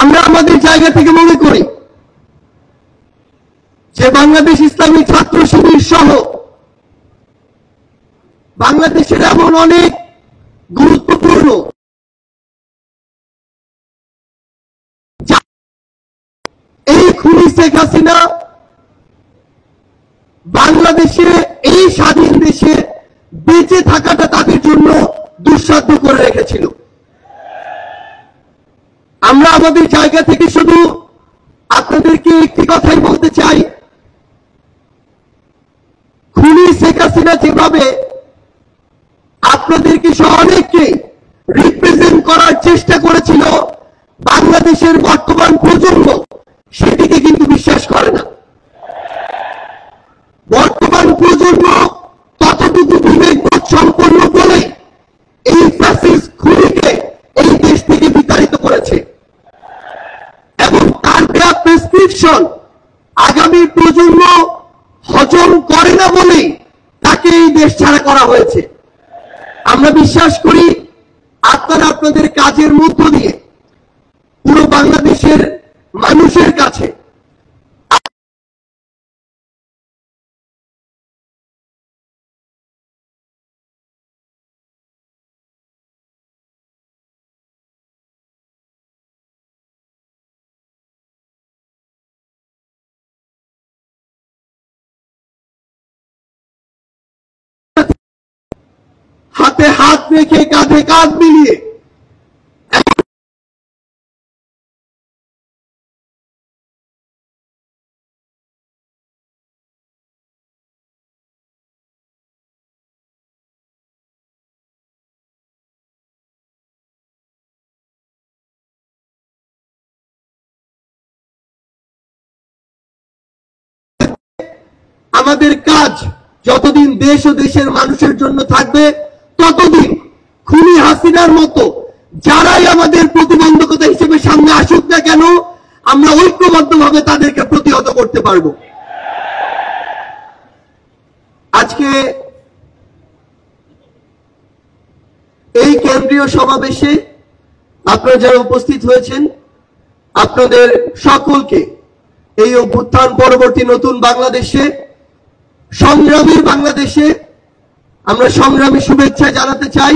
আমরা আমাদের জায়গা থেকে মনে করি যে বাংলাদেশ ইসলামী ছাত্র শিবির সহ বাংলাদেশের এমন অনেক গুরুত্বপূর্ণ এই খুনি শেখ হাসিনা বাংলাদেশে এই স্বাধীন দেশে বেঁচে থাকাটা তাদের জন্য দুঃসাধ্য করে রেখেছিল। আমরা আমাদের জায়গা থেকে শুধু আপনাদেরকে একটি কথাই বলতে চাই, খুনি শেখ হাসিনা যেভাবে আপনাদেরকে অনেককে রিপ্রেজেন্ট করার চেষ্টা করেছিল, বাংলাদেশের বর্তমান প্রজন্ম সেটিকে কিন্তু বিশ্বাস করে না। বর্তমান প্রজন্ম ততটুকু বিবেকবোধ সম্পন্ন বলে এই ফ্যাসিস্ট খুনিকে এই দেশ থেকে বিতাড়িত করেছে এবং তার দেয়া প্রেসক্রিপশন আগামী প্রজন্ম হজম করে না বলেই তাকে এই দেশ ছাড়া করা হয়েছে। আমরা বিশ্বাস করি আপনারা আপনাদের কাজের মধ্য দিয়ে পুরো বাংলাদেশের মানুষের কাছে হাতে হাত রেখে কাঁধে কাঁধ মিলিয়ে আমাদের কাজ যতদিন দেশ ও দেশের মানুষের জন্য থাকবে ততদিন খুনি হাসিনার মতো যারাই আমাদের প্রতিবন্ধকতা হিসেবে সামনে আসুক না কেন, আমরা ঐক্যবদ্ধভাবে তাদেরকে প্রতিহত করতে পারব। আজকে এই কেন্দ্রীয় সমাবেশে আপনারা যারা উপস্থিত হয়েছেন, আপনাদের সকলকে এই অভ্যুত্থান পরবর্তী নতুন বাংলাদেশে, সংগ্রামী বাংলাদেশে আমরা সংগ্রামী শুভেচ্ছা জানাতে চাই।